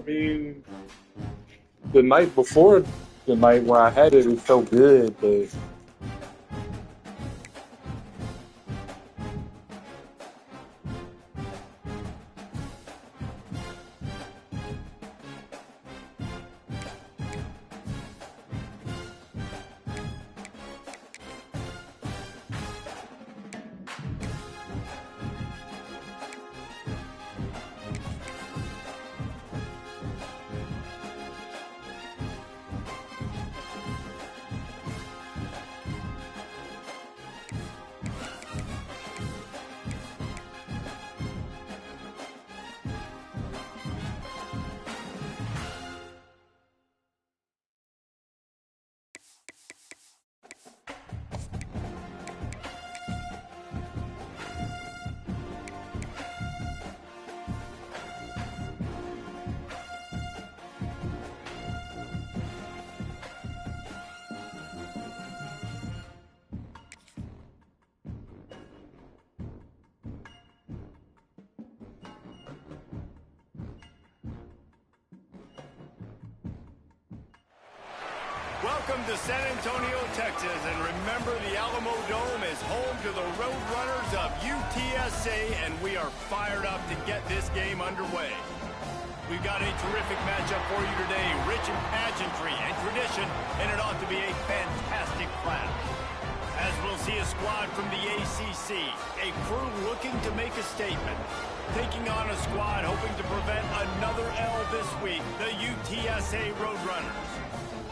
mean, the night before the night where I had it, it felt good, but Welcome to San Antonio, Texas, and remember the Alamo Dome is home to the Roadrunners of UTSA, and we are fired up to get this game underway. We've got a terrific matchup for you today, rich in pageantry and tradition, and it ought to be a fantastic clash. As we'll see a squad from the ACC, a crew looking to make a statement, taking on a squad hoping to prevent another L this week, the UTSA Roadrunners.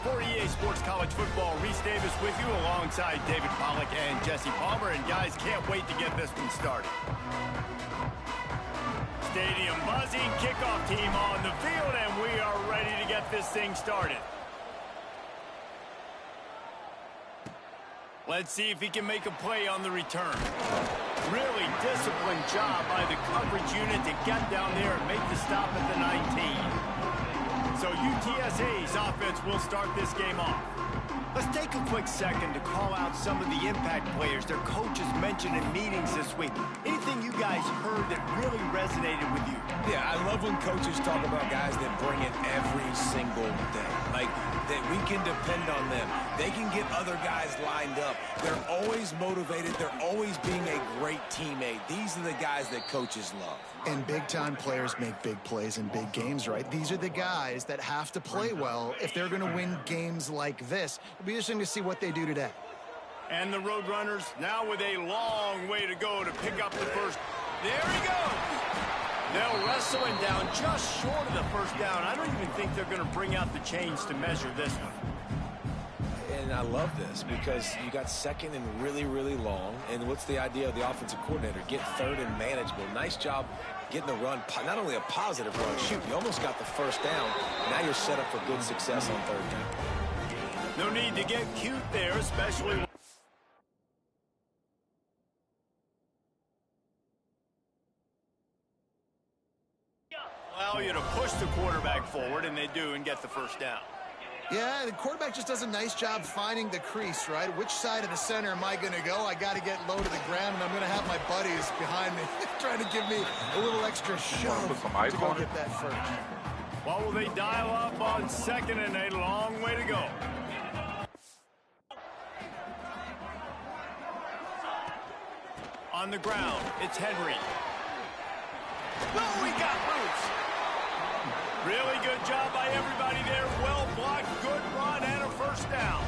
For EA Sports College Football, Reese Davis with you alongside David Pollack and Jesse Palmer. And guys, can't wait to get this one started. Stadium buzzing, kickoff team on the field, and we are ready to get this thing started. Let's see if he can make a play on the return. Really disciplined job by the coverage unit to get down there and make the stop at the 19. So UTSA's offense will start this game off. Let's take a quick second to call out some of the impact players their coaches mentioned in meetings this week. Anything you guys heard that really resonated with you? Yeah, I love when coaches talk about guys that bring it every single day. Like, that we can depend on them. They can get other guys lined up. They're always motivated. They're always being a great teammate. These are the guys that coaches love. And big-time players make big plays in big games, right? These are the guys that have to play well if they're going to win games like this. It'll be interesting to see what they do today. And the Roadrunners now with a long way to go to pick up the first. There he goes. They'll wrestle him down just short of the first down. I don't even think they're going to bring out the chains to measure this one. And I love this because you got second and really, really long. And what's the idea of the offensive coordinator? Get third and manageable. Nice job getting the run. Not only a positive run, shoot, you almost got the first down. Now you're set up for good success on third down. No need to get cute there, especially allow you to push the quarterback forward, and they do, and get the first down. Yeah, the quarterback just does a nice job finding the crease, right? Which side of the center am I going to go? I got to get low to the ground, and I'm going to have my buddies behind me trying to give me a little extra shove to go get that first. What will they dial up on second, and a long way to go? On the ground, it's Henry. Oh, he got loose. Really good job by everybody there. Well blocked, good run, and a first down.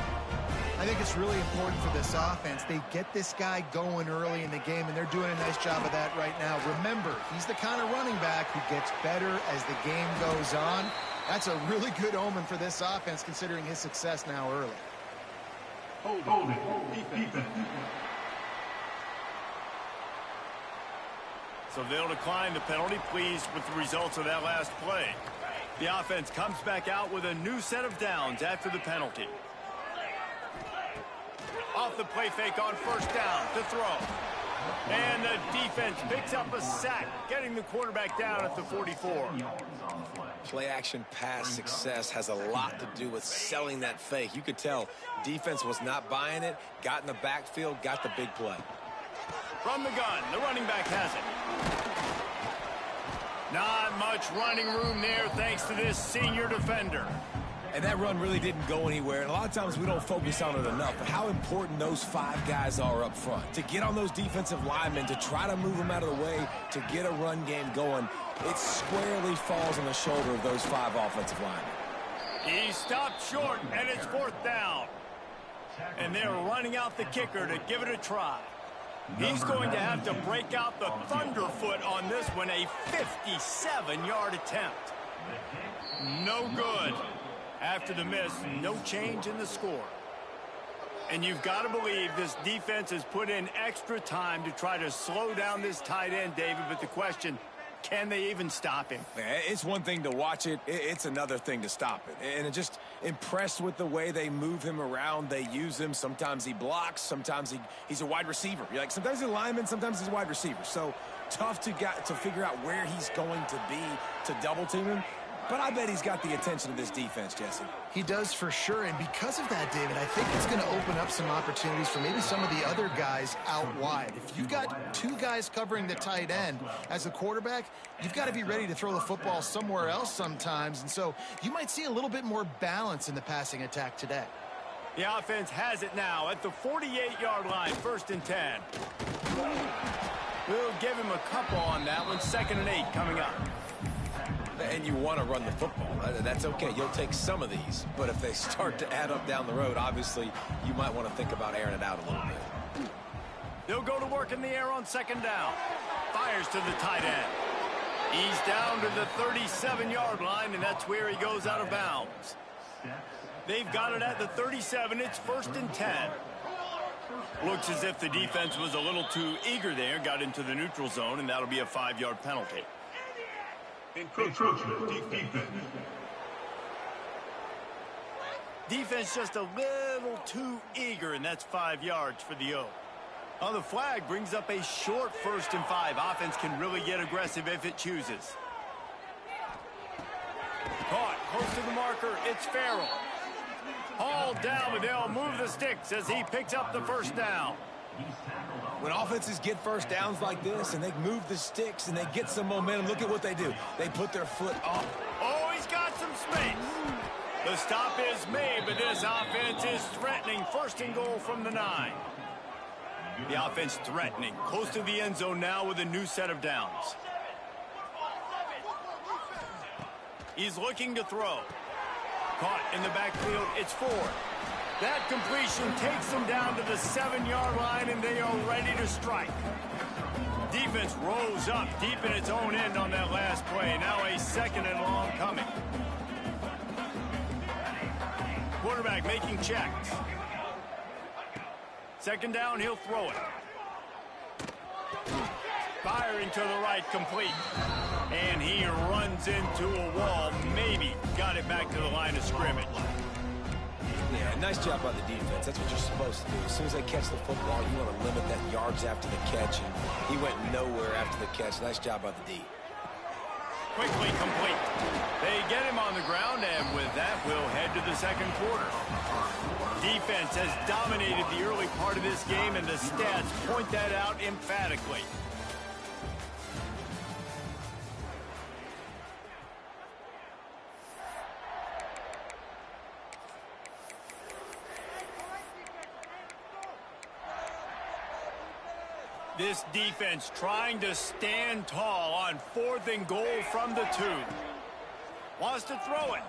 I think it's really important for this offense. They get this guy going early in the game, and they're doing a nice job of that right now. Remember, he's the kind of running back who gets better as the game goes on. That's a really good omen for this offense, considering his success now early. Hold it. Defense. So they'll decline the penalty, pleased with the results of that last play. The offense comes back out with a new set of downs after the penalty. Off the play fake on first down to throw. And the defense picks up a sack, getting the quarterback down at the 44. Play action pass success has a lot to do with selling that fake. You could tell defense was not buying it, got in the backfield, got the big play. From the gun, the running back has it. Not much running room there thanks to this senior defender. And that run really didn't go anywhere. And a lot of times we don't focus on it enough, but how important those 5 guys are up front. To get on those defensive linemen, to try to move them out of the way, to get a run game going, it squarely falls on the shoulder of those 5 offensive linemen. He stopped short, and it's 4th down. And they're running out the kicker to give it a try. He's going to have to break out the thunderfoot on this one, a 57-yard attempt. No good. After the miss, no change in the score. And you've got to believe this defense has put in extra time to try to slow down this tight end, David, but the question, can they even stop him? It's one thing to watch it. It's another thing to stop it. And I'm just impressed with the way they move him around. They use him. Sometimes he blocks. Sometimes he's a wide receiver. You're like, sometimes he's a lineman. Sometimes he's a wide receiver. So tough to figure out where he's going to be to double team him. But I bet he's got the attention of this defense, Jesse. He does for sure, and because of that, David, I think it's going to open up some opportunities for maybe some of the other guys out wide. If you've got 2 guys covering the tight end as a quarterback, you've got to be ready to throw the football somewhere else sometimes, and so you might see a little bit more balance in the passing attack today. The offense has it now at the 48-yard line, 1st and 10. We'll give him a couple on that one, 2nd and 8 coming up. And you want to run the football. That's okay. You'll take some of these. But if they start to add up down the road, obviously, you might want to think about airing it out a little bit. They'll go to work in the air on 2nd down. Fires to the tight end. He's down to the 37-yard line, and that's where he goes out of bounds. They've got it at the 37. It's 1st and 10. Looks as if the defense was a little too eager there, got into the neutral zone, and that'll be a 5-yard penalty. Encroachment, defense. Defense just a little too eager, and that's 5 yards for the O. On the flag brings up a short 1st and 5. Offense can really get aggressive if it chooses. Caught close to the marker. It's Farrell. Hauled down, but they'll move the sticks as he picks up the 1st down. When offenses get 1st downs like this and they move the sticks and they get some momentum, look at what they do. They put their foot up. Oh, he's got some space. The stop is made, but this offense is threatening. 1st and goal from the 9. The offense threatening. Close to the end zone now with a new set of downs. He's looking to throw. Caught in the backfield. It's Ford. That completion takes them down to the 7-yard line, and they are ready to strike. Defense rose up deep in its own end on that last play. Now a 2nd and long coming. Quarterback making checks. 2nd down, he'll throw it. Firing to the right, complete. And he runs into a wall. Maybe got it back to the line of scrimmage. Yeah, nice job by the defense. That's what you're supposed to do. As soon as they catch the football, you want to limit that yards after the catch, and he went nowhere after the catch. Nice job by the D. Quickly complete. They get him on the ground, and with that, we'll head to the 2nd quarter. Defense has dominated the early part of this game, and the stats point that out emphatically. This defense trying to stand tall on 4th and goal from the 2. Wants to throw it.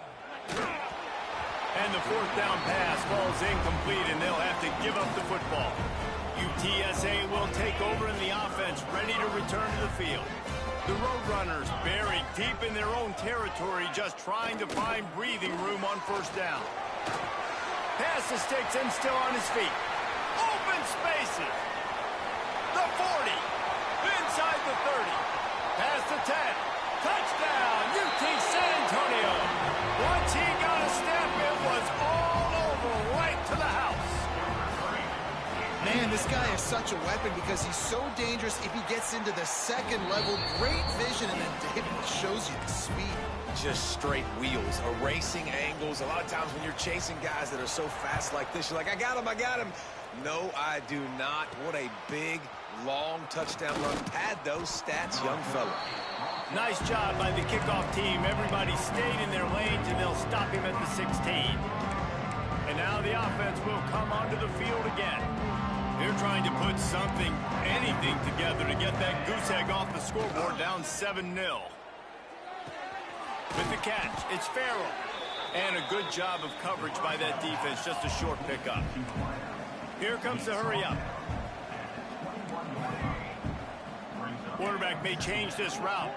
And the 4th down pass falls incomplete, and they'll have to give up the football. UTSA will take over in the offense, ready to return to the field. The Roadrunners buried deep in their own territory, just trying to find breathing room on 1st down. Pass the sticks and still on his feet. Open spaces. The 40, inside the 30, past the 10, touchdown, UT San Antonio. Once he got a step, it was all over, right to the house. Man, this guy is such a weapon because he's so dangerous if he gets into the 2nd level. Great vision, and then David shows you the speed. Just straight wheels, erasing angles. A lot of times when you're chasing guys that are so fast like this, you're like, I got him, I got him. No, I do not. What a big, long touchdown run. Pad those stats, young fella. Nice job by the kickoff team. Everybody stayed in their lanes, and they'll stop him at the 16. And now the offense will come onto the field again. They're trying to put something, anything together to get that goose egg off the scoreboard, down 7-0. With the catch, it's Farrell. And a good job of coverage by that defense, just a short pickup. Here comes the hurry up. Quarterback may change this route.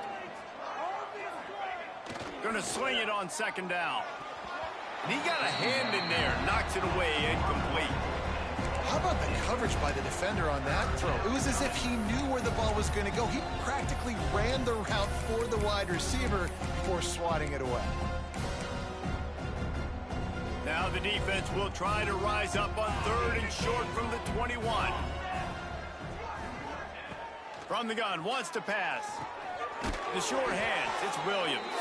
Gonna sling it on second down. And he got a hand in there, knocks it away, incomplete. How about the coverage by the defender on that throw? It was as if he knew where the ball was going to go. He practically ran the route for the wide receiver before swatting it away. Now the defense will try to rise up on 3rd and short from the 21. From the gun, wants to pass. The short hands, it's Williams.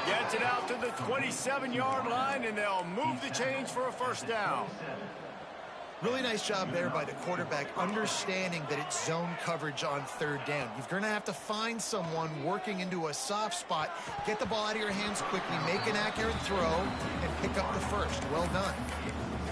Gets it out to the 27-yard line, and they'll move the chains for a first down. Really nice job there by the quarterback, understanding that it's zone coverage on 3rd down. You're going to have to find someone working into a soft spot, get the ball out of your hands quickly, make an accurate throw, and pick up the first. Well done.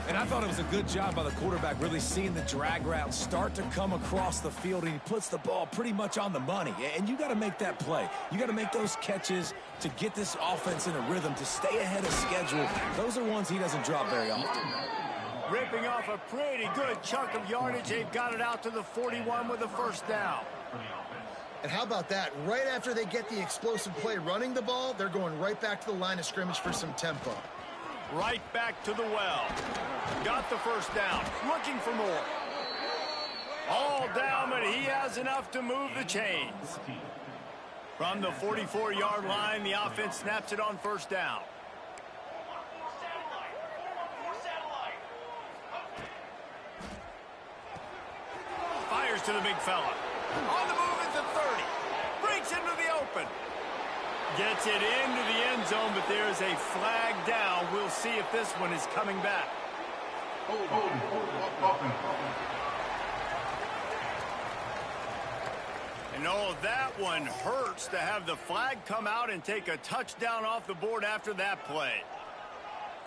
And I thought it was a good job by the quarterback, really seeing the drag route start to come across the field, and he puts the ball pretty much on the money. And you got to make that play. You got to make those catches to get this offense in a rhythm, to stay ahead of schedule. Those are ones he doesn't drop very often. Ripping off a pretty good chunk of yardage. They've got it out to the 41 with a first down. And how about that? Right after they get the explosive play running the ball, they're going right back to the line of scrimmage for some tempo. Right back to the well. Got the first down. Looking for more. All down, but he has enough to move the chains. From the 44-yard line, the offense snaps it on first down. Fires to the big fella. On the move at the 30. Breaks into the open. Gets it into the end zone, but there's a flag down. We'll see if this one is coming back. And oh, that one hurts to have the flag come out and take a touchdown off the board after that play.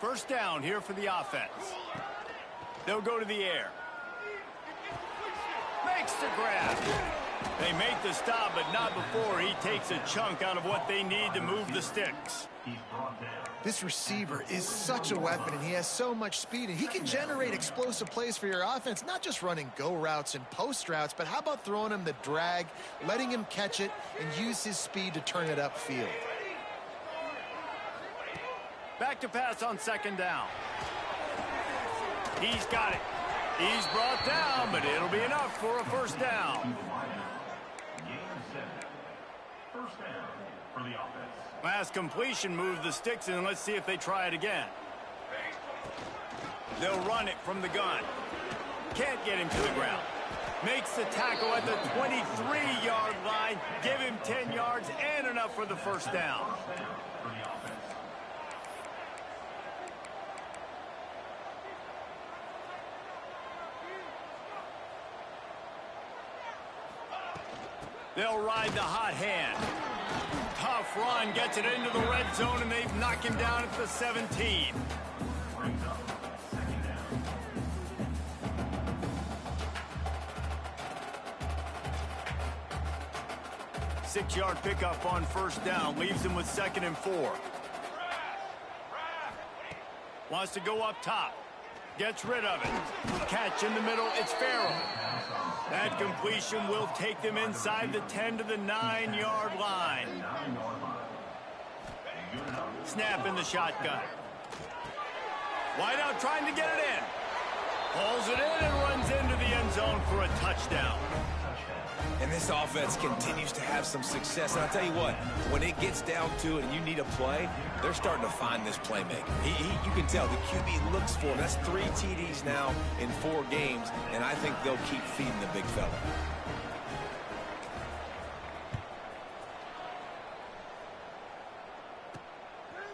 First down here for the offense. They'll go to the air. Makes the grab. They make the stop, but not before he takes a chunk out of what they need to move the sticks. This receiver is such a weapon, and he has so much speed, and he can generate explosive plays for your offense, not just running go routes and post routes, but how about throwing him the drag, letting him catch it, and use his speed to turn it upfield. Back to pass on second down. He's got it. He's brought down, but it'll be enough for a first down. First down for the offense. Last completion moved the sticks, and let's see if they try it again. They'll run it from the gun. Can't get him to the ground. Makes the tackle at the 23-yard line. Give him 10 yards and enough for the first down. They'll ride the hot hand. Tough run, gets it into the red zone, and they've knocked him down at the 17. Six-yard pickup on first down, leaves him with 2nd and 4. Wants to go up top. Gets rid of it. Catch in the middle, it's Farrell. That completion will take them inside the 10 to the 9-yard line. Snap in the shotgun. Wide out trying to get it in. Pulls it in and runs into the end zone for a touchdown. And this offense continues to have some success. And I'll tell you what, when it gets down to it and you need a play, they're starting to find this playmaker. You can tell the QB looks for him. That's 3 TDs now in 4 games, and I think they'll keep feeding the big fella.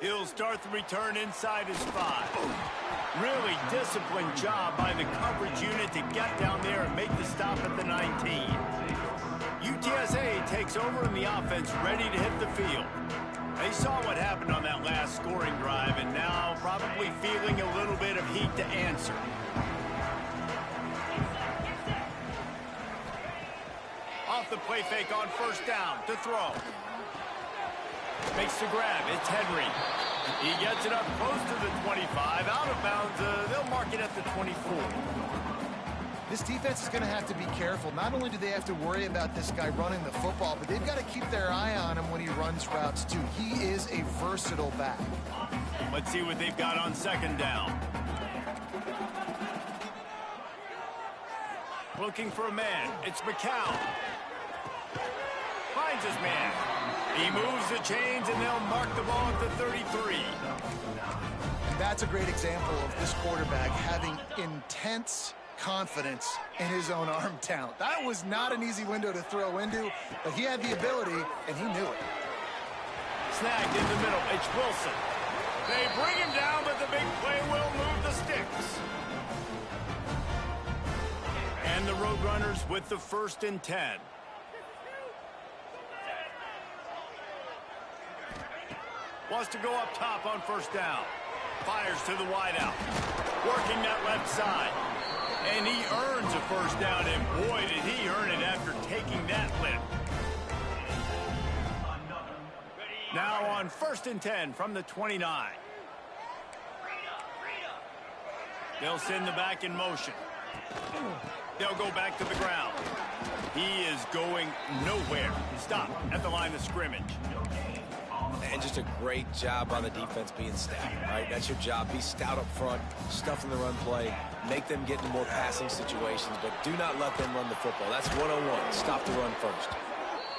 He'll start the return inside his 5. Really disciplined job by the coverage unit to get down there and make the stop at the 19. UTSA takes over and the offense ready to hit the field. They saw what happened on that last scoring drive and now probably feeling a little bit of heat to answer. Off the play fake on first down to throw. Makes the grab. It's Henry. He gets it up close to the 25. Out of bounds. They'll mark it at the 24. This defense is going to have to be careful. Not only do they have to worry about this guy running the football, but they've got to keep their eye on him when he runs routes too. He is a versatile back. Let's see what they've got on second down. Looking for a man. It's Mjpls. Finds his man. He moves the chains and they'll mark the ball at the 33. And that's a great example of this quarterback having intense confidence in his own arm talent. That was not an easy window to throw into, but he had the ability, and he knew it. Snagged in the middle. It's Wilson. They bring him down, but the big play will move the sticks. And the Roadrunners with the 1st and 10. Wants to go up top on first down. Fires to the wideout. Working that left side. And he earns a first down, and boy, did he earn it after taking that lift. Now on 1st and 10 from the 29. They'll send the back in motion. They'll go back to the ground. He is going nowhere. Stop at the line of scrimmage. And just a great job by the defense being stout, right? That's your job. Be stout up front, stuff in the run play, make them get into more passing situations, but do not let them run the football. That's 101. Stop the run first.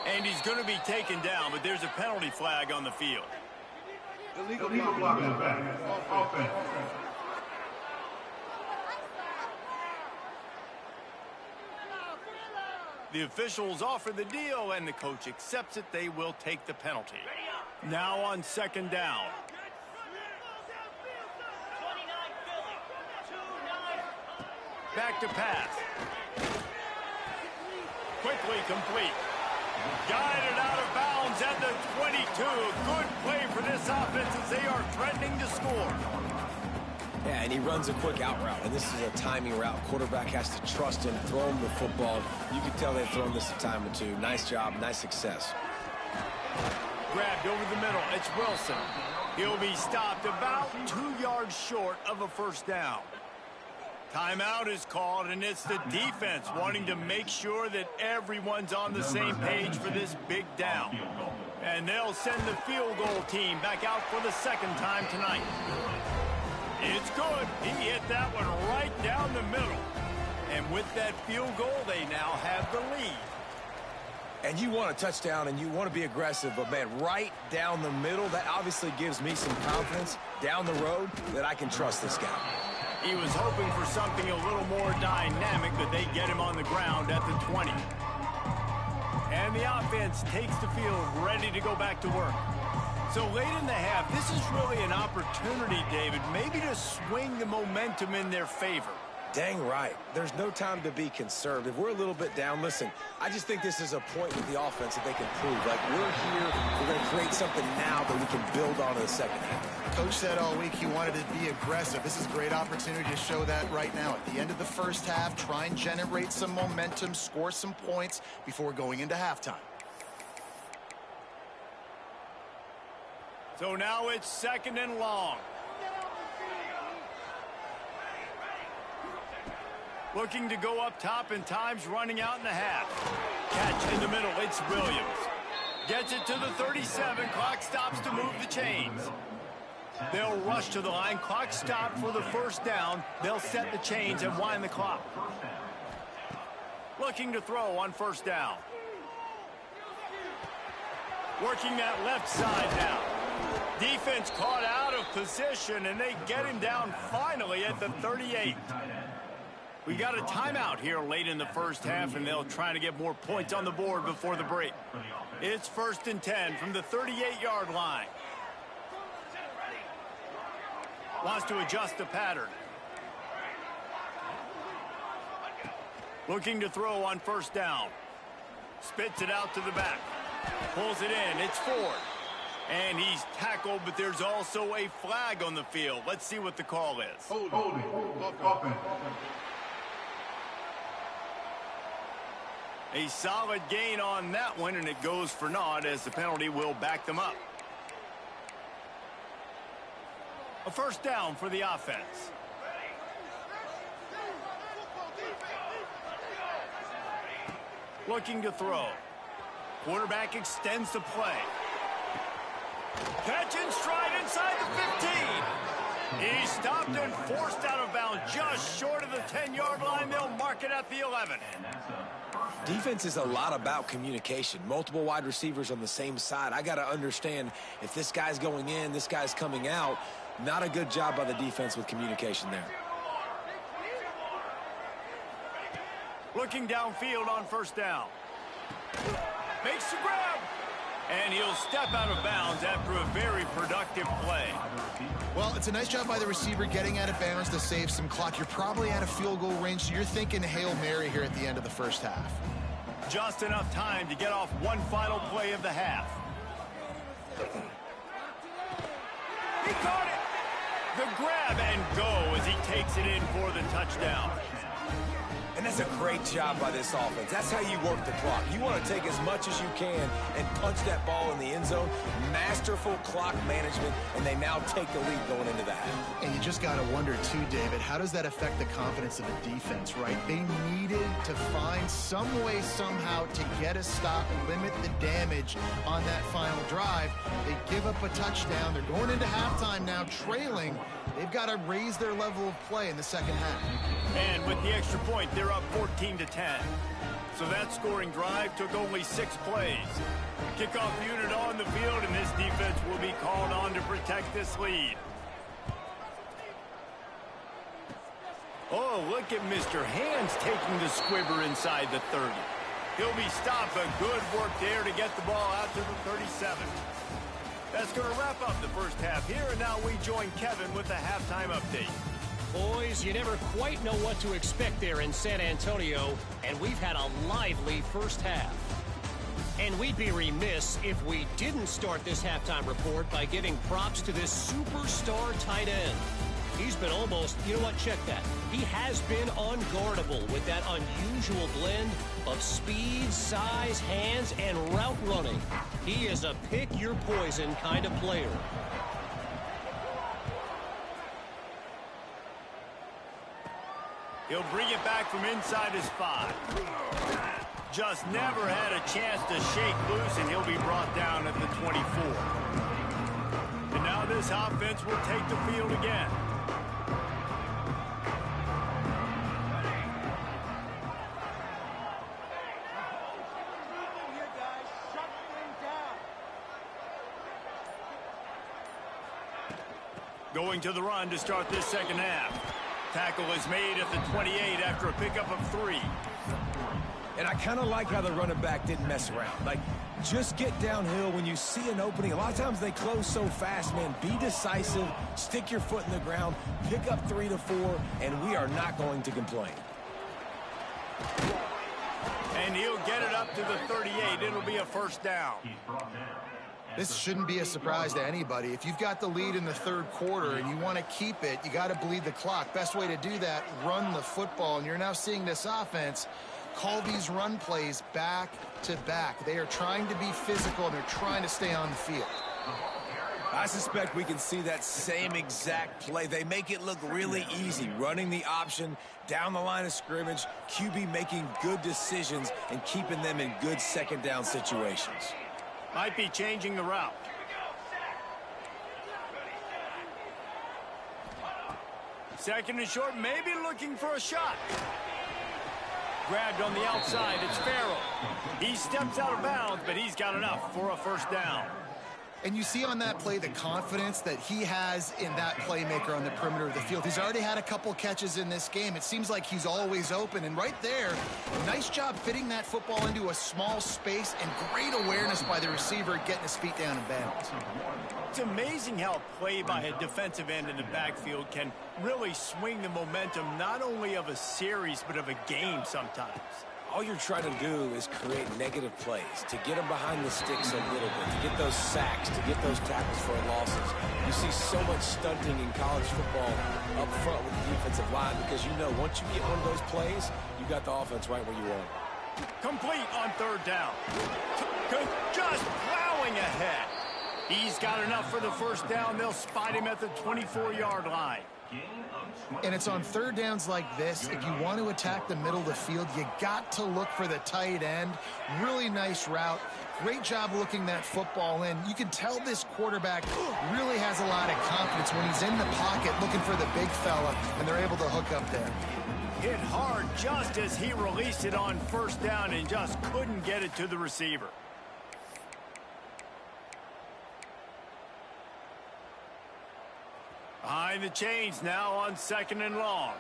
And he's going to be taken down, but there's a penalty flag on the field. Illegal blocking back. Offense. The officials offer the deal, and the coach accepts it. They will take the penalty. Now on second down. Back to pass. Quickly complete. Guided out of bounds at the 22. Good play for this offense as they are threatening to score. Yeah, and he runs a quick out route, and this is a timing route. Quarterback has to trust him, throw him the football. You can tell they've thrown this a time or two. Nice job, nice success. Grabbed over the middle. It's Wilson. He'll be stopped about 2 yards short of a first down. Timeout is called, and it's the defense wanting to make sure that everyone's on the same page for this big down. And they'll send the field goal team back out for the 2nd time tonight. It's good. He hit that one right down the middle. And with that field goal, they now have the lead. And you want a touchdown, and you want to be aggressive, but, man, right down the middle, that obviously gives me some confidence down the road that I can trust this guy. He was hoping for something a little more dynamic, but they get him on the ground at the 20. And the offense takes the field ready to go back to work. So late in the half, this is really an opportunity, David, maybe to swing the momentum in their favor. Dang right. There's no time to be conservative. We're a little bit down. Listen, I just think this is a point with the offense that they can prove. Like, we're here, we're going to create something now that we can build on in the second half. Coach said all week he wanted to be aggressive. This is a great opportunity to show that right now. At the end of the first half, try and generate some momentum, score some points before going into halftime. So now it's 2nd and long. Looking to go up top, and time's running out in the half. Catch in the middle. It's Williams. Gets it to the 37. Clock stops to move the chains. They'll rush to the line. Clock stopped for the first down. They'll set the chains and wind the clock. Looking to throw on first down. Working that left side now. Defense caught out of position, and they get him down finally at the 38. We got a timeout here late in the first half, and they'll try to get more points on the board before the break. It's 1st and 10 from the 38-yard line. Wants to adjust the pattern. Looking to throw on first down. Spits it out to the back. Pulls it in. It's Ford. And he's tackled, but there's also a flag on the field. Let's see what the call is. Holding. Offense. A solid gain on that one, and it goes for naught as the penalty will back them up. A first down for the offense. Looking to throw. Quarterback extends the play. Catch and stride inside the 15. He's stopped and forced out of bounds just short of the 10-yard line. They'll mark it at the 11. Defense is a lot about communication. Multiple wide receivers on the same side. I got to understand if this guy's going in, this guy's coming out. Not a good job by the defense with communication there. Looking downfield on first down. Makes the grab. And he'll step out of bounds after a very productive play. Well, it's a nice job by the receiver getting out of bounds to save some clock. You're probably out of field goal range, so you're thinking Hail Mary here at the end of the first half. Just enough time to get off one final play of the half. He caught it. The grab and go as he takes it in for the touchdown. And that's a great job by this offense. That's how you work the clock. You want to take as much as you can and punch that ball in the end zone. Masterful clock management, and they now take the lead going into the half. And you just got to wonder, too, David, how does that affect the confidence of the defense, right? They needed to find some way, somehow, to get a stop and limit the damage on that final drive. They give up a touchdown. They're going into halftime now, trailing. They've got to raise their level of play in the second half. And with the extra point, they're up 14-10. So that scoring drive took only 6 plays. Kickoff unit on the field, and this defense will be called on to protect this lead. Oh, look at Mr. Hands taking the squibber inside the 30. He'll be stopped, but good work there to get the ball out to the 37. That's going to wrap up the first half here, and now we join Kevin with the halftime update. Boys, you never quite know what to expect there in San Antonio, and we've had a lively first half. And we'd be remiss if we didn't start this halftime report by giving props to this superstar tight end. He's been almost, you know what, check that. He has been unguardable with that unusual blend of speed, size, hands, and route running. He is a pick-your-poison kind of player. He'll bring it back from inside his 5. Just never had a chance to shake loose, and he'll be brought down at the 24. And now this offense will take the field again. Going to the run to start this second half. Tackle is made at the 28 after a pickup of 3. And I kind of like how the running back didn't mess around. Like, just get downhill when you see an opening. A lot of times they close so fast, man. Be decisive, stick your foot in the ground, pick up 3 to 4, and we are not going to complain. And he'll get it up to the 38. It'll be a first down. This shouldn't be a surprise to anybody. If you've got the lead in the third quarter and you want to keep it, you got to bleed the clock. Best way to do that, run the football. And you're now seeing this offense call these run plays back to back. They are trying to be physical, and they're trying to stay on the field. I suspect we can see that same exact play. They make it look really easy, running the option down the line of scrimmage, QB making good decisions and keeping them in good second down situations. Might be changing the route. Second and short, maybe looking for a shot. Grabbed on the outside, it's Farrell. He steps out of bounds, but he's got enough for a first down. And you see on that play the confidence that he has in that playmaker on the perimeter of the field. He's already had a couple catches in this game. It seems like he's always open. And right there, nice job fitting that football into a small space, and great awareness by the receiver getting his feet down in bounds. It's amazing how play by a defensive end in the backfield can really swing the momentum not only of a series but of a game sometimes. all you're trying to do is create negative plays, to get them behind the sticks a little bit, to get those sacks, to get those tackles for losses. You see so much stunting in college football up front with the defensive line because you know once you get one of those plays, you got the offense right where you want it. Complete on third down. Just plowing ahead. He's got enough for the first down. They'll spot him at the 24-yard line. And it's on third downs like this. If you want to attack the middle of the field, you got to look for the tight end. Really nice route. Great job looking that football in. You can tell this quarterback really has a lot of confidence when he's in the pocket looking for the big fella, and they're able to hook up there. Hit hard just as he released it on first down and just couldn't get it to the receiver. Behind the chains now on 2nd and long.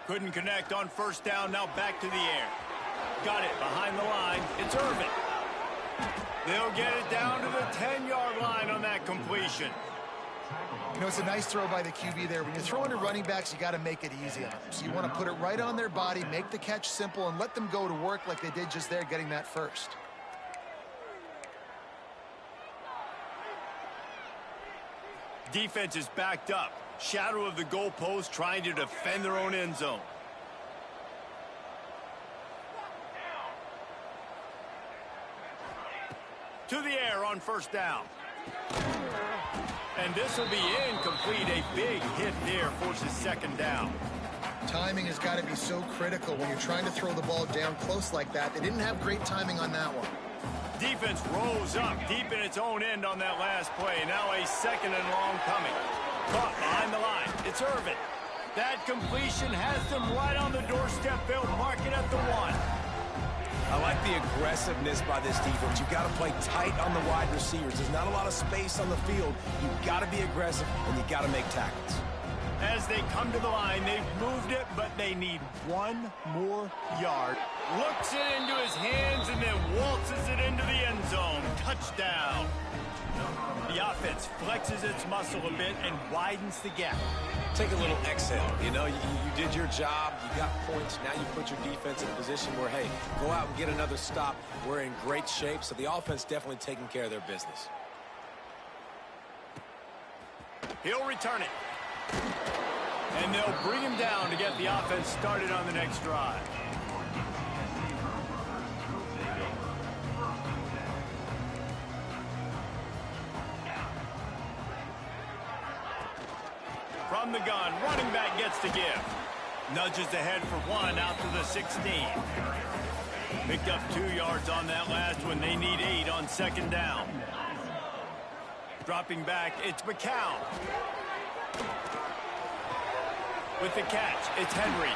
Couldn't connect on first down. Now back to the air. Got it behind the line. It's Irvin. They'll get it down to the 10-yard line on that completion. You know, it's a nice throw by the QB there. When you're throwing to running backs, you got to make it easy on them. So you want to put it right on their body, make the catch simple, and let them go to work like they did just there, getting that first. Defense is backed up. Shadow of the goalpost, trying to defend their own end zone. To the air on first down. And this will be incomplete. A big hit there forces 2nd down. Timing has got to be so critical when you're trying to throw the ball down close like that. They didn't have great timing on that one. Defense rolls up deep in its own end on that last play. Now a 2nd and long coming. Caught behind the line. It's Irvin. That completion has them right on the doorstep. They'll mark it at the 1. I like the aggressiveness by this defense. You've got to play tight on the wide receivers. There's not a lot of space on the field. You've got to be aggressive, and you've got to make tackles. As they come to the line, they've moved it, but they need one more yard. Looks it into his hands and then waltzes it into the end zone. Touchdown. The offense flexes its muscle a bit and widens the gap. Take a little exhale. You know, you did your job. You got points. Now you put your defense in a position where, hey, go out and get another stop. We're in great shape, so the offense definitely taking care of their business. He'll return it. And they'll bring him down to get the offense started on the next drive. From the gun, running back gets to give. Nudges ahead for 1 out to the 16. Picked up 2 yards on that last one. They need 8 on 2nd down. Dropping back, it's McCown. With the catch, it's Henry.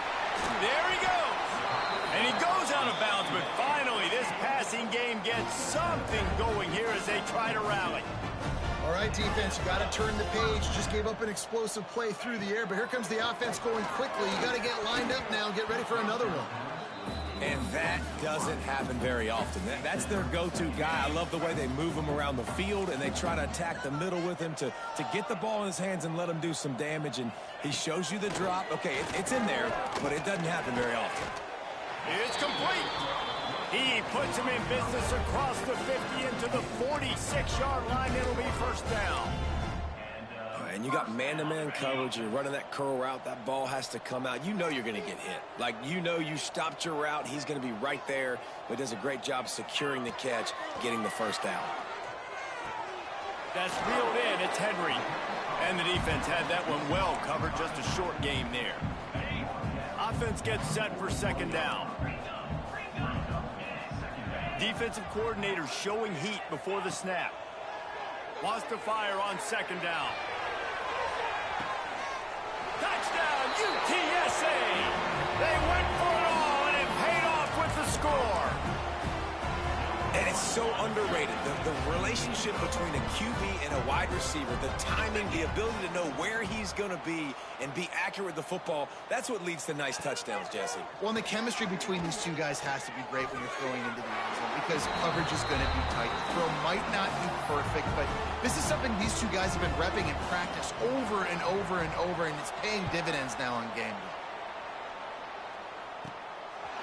There he goes. And he goes out of bounds, but finally this passing game gets something going here as they try to rally. All right, defense, you got to turn the page. Just gave up an explosive play through the air, but here comes the offense going quickly. You got to get lined up now and get ready for another one. And that doesn't happen very often. That's their go-to guy. I love the way they move him around the field, and they try to attack the middle with him to get the ball in his hands and let him do some damage. And he shows you the drop. Okay, it's in there, but it doesn't happen very often. It's complete. He puts him in business across the 50 into the 46-yard line. It'll be first down. And you got man-to-man coverage. You're running that curl route. That ball has to come out. You know you're going to get hit. Like, you know you stopped your route. He's going to be right there. But does a great job securing the catch, getting the first down. That's reeled in. It's Henry. And the defense had that one well covered. Just a short game there. Offense gets set for 2nd down. Defensive coordinator showing heat before the snap. Wants to fire on 2nd down. Touchdown, UTSA! They went for it all, and it paid off with the score. And it's so underrated. The relationship between a QB and a wide receiver, the timing, the ability to know where he's going to be and be accurate with the football, that's what leads to nice touchdowns, Jesse. Well, and the chemistry between these two guys has to be great when you're throwing into the end zone because coverage is going to be tight. The throw might not be perfect, but this is something these two guys have been repping in practice over and over and over, and it's paying dividends now on game day.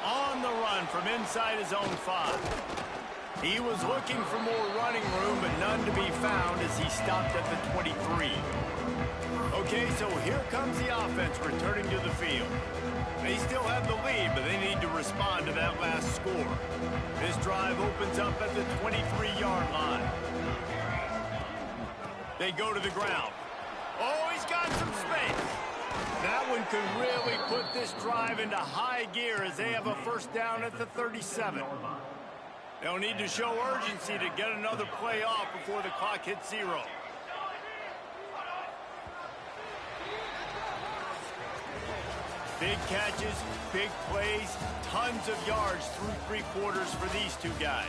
On the run from inside his own 5. He was looking for more running room, but none to be found as he stopped at the 23. Okay, so here comes the offense returning to the field. They still have the lead, but they need to respond to that last score. This drive opens up at the 23-yard line. They go to the ground. Oh, he's got some space. That one could really put this drive into high gear as they have a first down at the 37. They'll need to show urgency to get another play off before the clock hits 0. Big catches, big plays, tons of yards through 3 quarters for these two guys.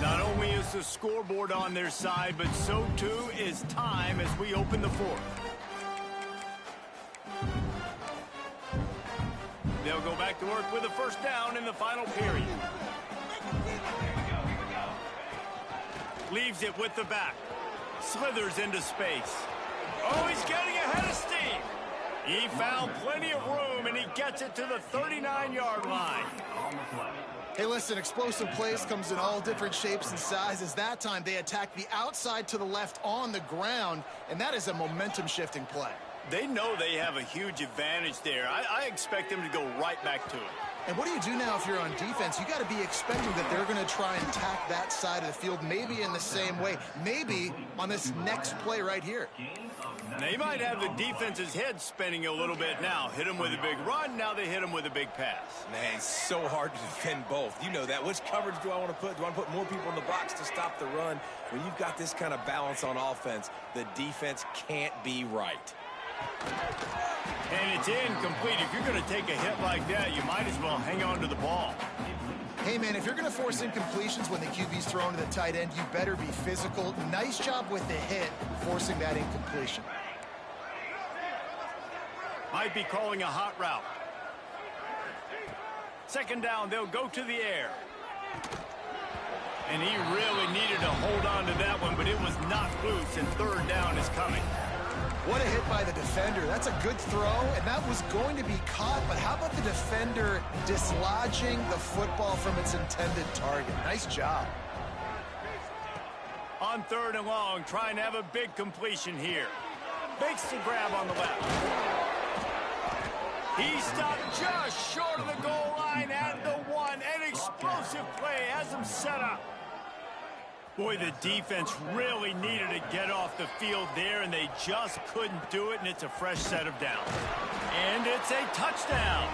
Not only is the scoreboard on their side, but so too is time as we open the 4th. They'll go back to work with a first down in the final period. Leaves it with the back. Slithers into space. Oh, he's getting ahead of steam. He found plenty of room, and he gets it to the 39-yard line. Hey, listen, explosive plays comes in all different shapes and sizes. That time, they attack the outside to the left on the ground, and that is a momentum-shifting play. They know they have a huge advantage there. I expect them to go right back to it. And what do you do now if you're on defense? You got to be expecting that they're going to try and attack that side of the field, maybe in the same way, maybe on this next play right here. They might have the defense's head spinning a little bit now. Hit them with a big run, now they hit them with a big pass. Man, it's so hard to defend both. You know that. Which coverage do I want to put? Do I want to put more people in the box to stop the run? When you've got this kind of balance on offense, the defense can't be right. And it's incomplete. If you're going to take a hit like that, you might as well hang on to the ball. Hey, man, if you're going to force incompletions when the QB's thrown to the tight end, you better be physical. Nice job with the hit, forcing that incompletion. Might be calling a hot route. Second down, they'll go to the air. And he really needed to hold on to that one, but it was knocked loose, and third down is coming. What a hit by the defender. That's a good throw, and that was going to be caught, but how about the defender dislodging the football from its intended target? Nice job. On 3rd and long, trying to have a big completion here. Makes the grab on the left. He stopped just short of the goal line at the 1. An explosive play has him set up. Boy, the defense really needed to get off the field there, and they just couldn't do it, and it's a fresh set of downs. And it's a touchdown.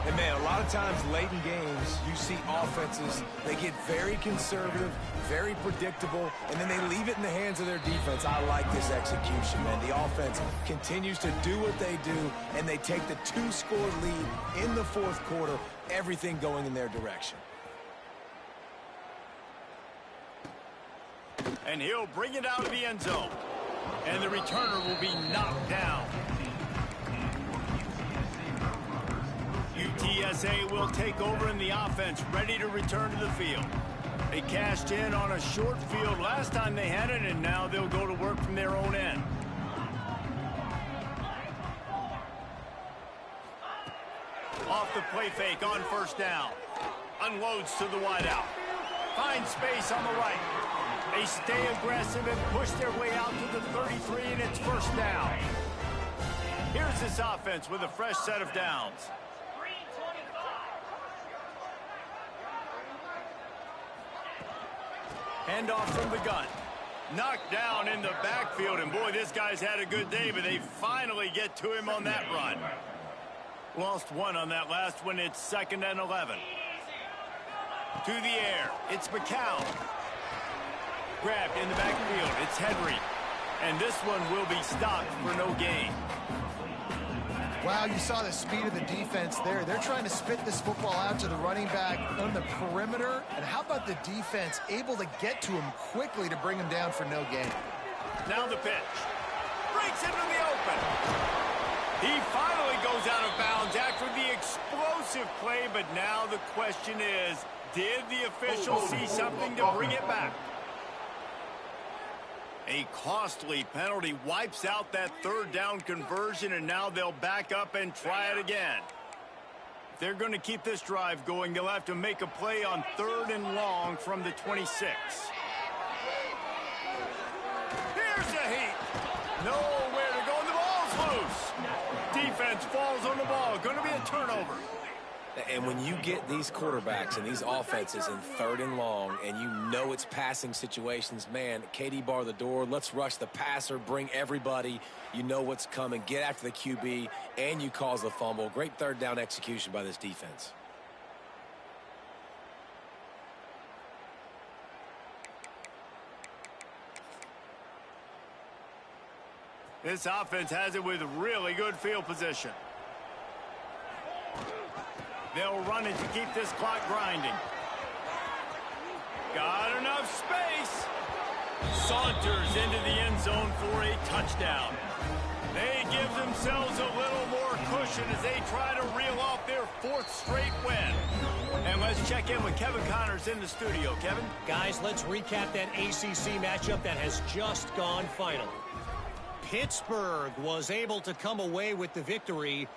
And, man, a lot of times late in games, you see offenses, they get very conservative, very predictable, and then they leave it in the hands of their defense. I like this execution, man. The offense continues to do what they do, and they take the 2-score lead in the 4th quarter, everything going in their direction. And he'll bring it out of the end zone. And the returner will be knocked down. UTSA will take over in the offense, ready to return to the field. They cashed in on a short field last time they had it, and now they'll go to work from their own end. Off the play fake on first down. Unloads to the wideout. Finds space on the right. They stay aggressive and push their way out to the 33, and it's first down. Here's this offense with a fresh set of downs. Handoff from the gun. Knocked down in the backfield, and boy, this guy's had a good day, but they finally get to him on that run. Lost one on that last one. It's 2nd and 11. To the air. It's McCown. Grabbed in the backfield. It's Henry. And this one will be stopped for no gain. Wow, you saw the speed of the defense there. They're trying to spit this football out to the running back on the perimeter. And how about the defense able to get to him quickly to bring him down for no gain? Now the pitch. Breaks into the open. He finally goes out of bounds after the explosive play, but now the question is, did the official see something to bring it back? A costly penalty wipes out that third down conversion, and now they'll back up and try it again. If they're going to keep this drive going, they'll have to make a play on 3rd and long from the 26. Here's the heat. Nowhere to go, and the ball's loose. Defense falls on the ball. Going to be a turnover. And when you get these quarterbacks and these offenses in 3rd and long, and you know it's passing situations, man, KD bar the door, let's rush the passer, bring everybody. You know what's coming. Get after the QB, and you cause the fumble. Great 3rd down execution by this defense. This offense has it with really good field position. They'll run it to keep this clock grinding. Got enough space. Saunters into the end zone for a touchdown. They give themselves a little more cushion as they try to reel off their 4th straight win. And let's check in with Kevin Connors in the studio. Kevin? Guys, let's recap that ACC matchup that has just gone final. Pittsburgh was able to come away with the victory,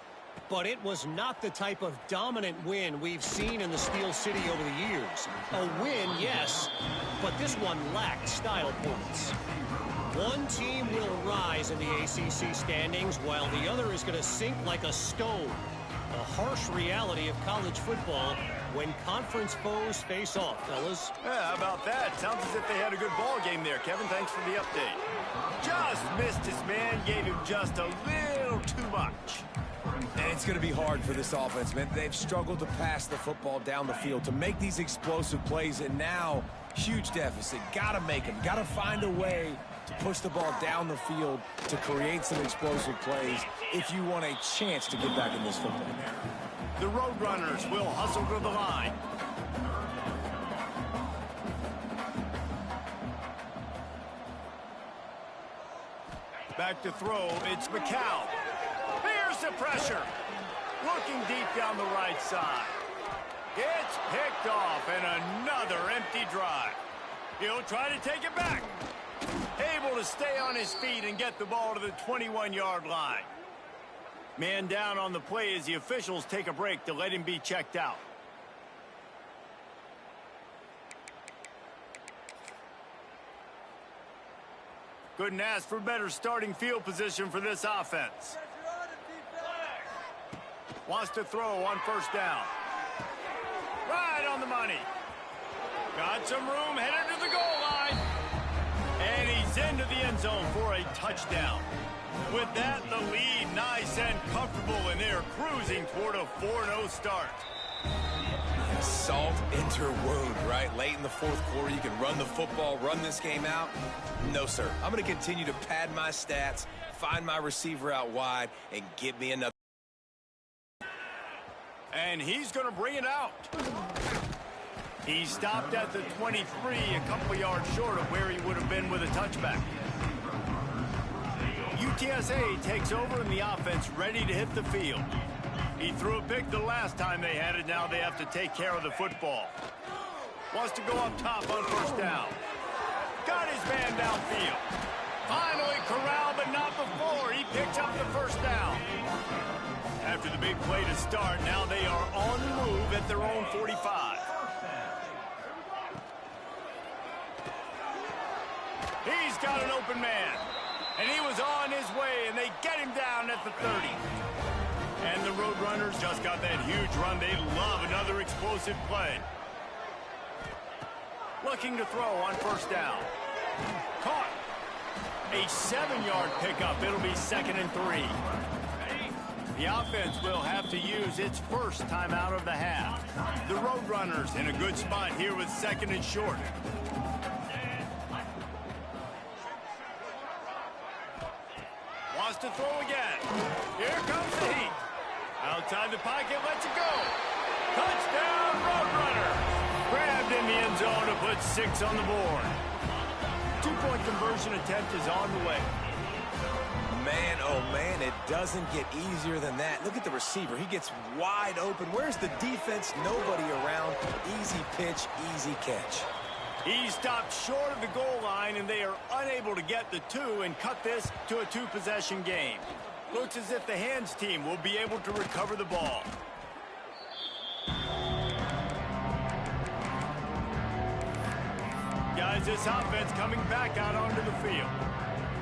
but it was not the type of dominant win we've seen in the Steel City over the years. A win, yes, but this one lacked style points. One team will rise in the ACC standings while the other is going to sink like a stone. The harsh reality of college football when conference foes face off, fellas. Yeah, how about that? Sounds as if they had a good ball game there, Kevin. Thanks for the update. Just missed his man, gave him just a little too much. And it's going to be hard for this offense, man. They've struggled to pass the football down the field, to make these explosive plays, and now huge deficit. Got to make them. Got to find a way to push the ball down the field to create some explosive plays if you want a chance to get back in this football game. The Roadrunners will hustle to the line. Back to throw, it's Mjpls. Here's the pressure. Looking deep down the right side. It's picked off, and another empty drive. He'll try to take it back. Able to stay on his feet and get the ball to the 21-yard line. Man down on the play as the officials take a break to let him be checked out. Couldn't ask for better starting field position for this offense. Wants to throw on 1st down. Right on the money. Got some room, headed to the goal line. And he's into the end zone for a touchdown. With that, the lead nice and comfortable, and they're cruising toward a 4-0 start. Salt into wound, right? Late in the 4th quarter, you can run the football, run this game out. No, sir. I'm going to continue to pad my stats, find my receiver out wide, and get me another. And he's going to bring it out. He stopped at the 23, a couple yards short of where he would have been with a touchback. UTSA takes over in the offense, ready to hit the field. He threw a pick the last time they had it. Now they have to take care of the football. Wants to go up top on 1st down. Got his man downfield. Finally corralled, but not before. He picks up the 1st down. After the big play to start, now they are on the move at their own 45. He's got an open man. And he was on his way, and they get him down at the 30. And the Roadrunners just got that huge run. They love another explosive play. Looking to throw on 1st down. Caught. A 7-yard pickup. It'll be 2nd and 3. The offense will have to use its first timeout of the half. The Roadrunners in a good spot here with 2nd and short. wants to throw again. Here comes the heat. Outside the pocket, lets it go. Touchdown, Roadrunner. Grabbed in the end zone to put 6 on the board. 2-point conversion attempt is on the way. Man, oh man, it doesn't get easier than that. Look at the receiver. He gets wide open. Where's the defense? Nobody around. Easy pitch, easy catch. He stopped short of the goal line, and they are unable to get the 2 and cut this to a 2-possession game. Looks as if the hands team will be able to recover the ball. Guys, this offense coming back out onto the field.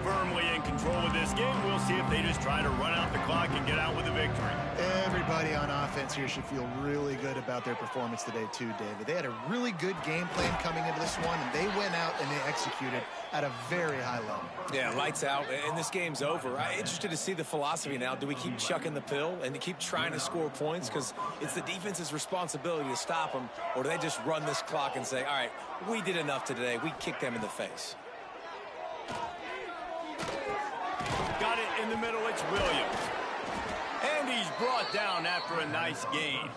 Firmly in control of this game. We'll see if they just try to run out the clock and get out with a victory. Everybody on offense here should feel really good about their performance today too, David. They had a really good game plan coming into this one, and they went out and they executed at a very high level. Yeah, lights out, and this game's over. I'm interested to see the philosophy now. Do we keep chucking the pill and to keep trying to score points because it's the defense's responsibility to stop them, or do they just run this clock and say, all right, we did enough today. We kicked them in the face. Got it in the middle, it's Williams. And he's brought down after a nice gain.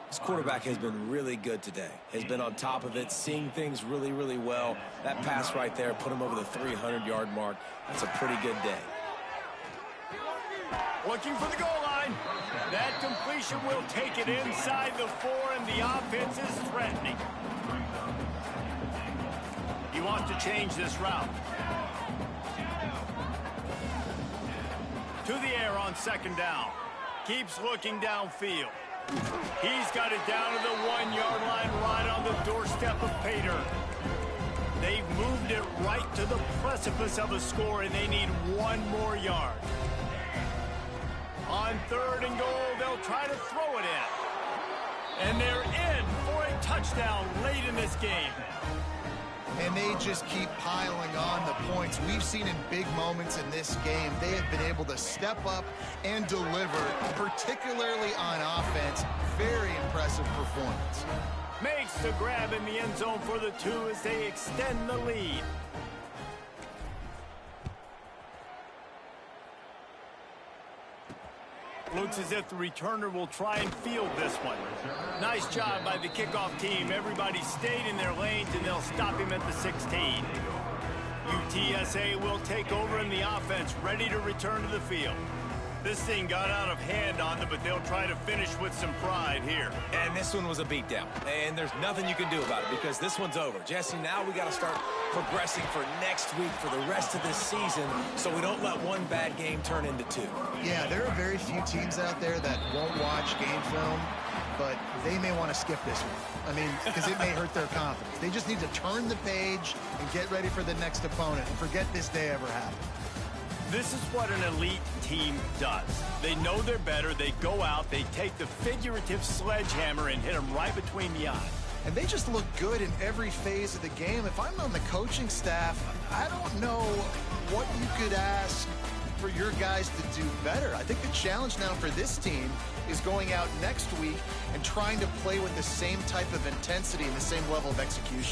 This quarterback has been really good today. Has been on top of it, seeing things really, really well. That pass right there put him over the 300-yard mark. That's a pretty good day. Looking for the goal line. That completion will take it inside the 4, and the offense is threatening. He wants to change this route. To the air on 2nd down. Keeps looking downfield. He's got it down to the 1-yard line, right on the doorstep of Pater. They've moved it right to the precipice of a score, and they need 1 more yard. On 3rd and goal, they'll try to throw it in. And they're in for a touchdown late in this game. And they just keep piling on the points. We've seen in big moments in this game, they have been able to step up and deliver, particularly on offense. Very impressive performance. Makes the grab in the end zone for the 2 as they extend the lead. Looks as if the returner will try and field this one. Nice job by the kickoff team. Everybody stayed in their lanes, and they'll stop him at the 16. UTSA will take over in the offense, ready to return to the field. This thing got out of hand on them, but they'll try to finish with some pride here. And this one was a beatdown. And there's nothing you can do about it because this one's over. Jesse, now we got to start progressing for next week for the rest of this season so we don't let one bad game turn into 2. Yeah, there are very few teams out there that won't watch game film, but they may want to skip this one. I mean, because it may hurt their confidence. They just need to turn the page and get ready for the next opponent and forget this day ever happened. This is what an elite team does. They know they're better. They go out. They take the figurative sledgehammer and hit them right between the eyes. And they just look good in every phase of the game. If I'm on the coaching staff, I don't know what you could ask for your guys to do better. I think the challenge now for this team is going out next week and trying to play with the same type of intensity and the same level of execution.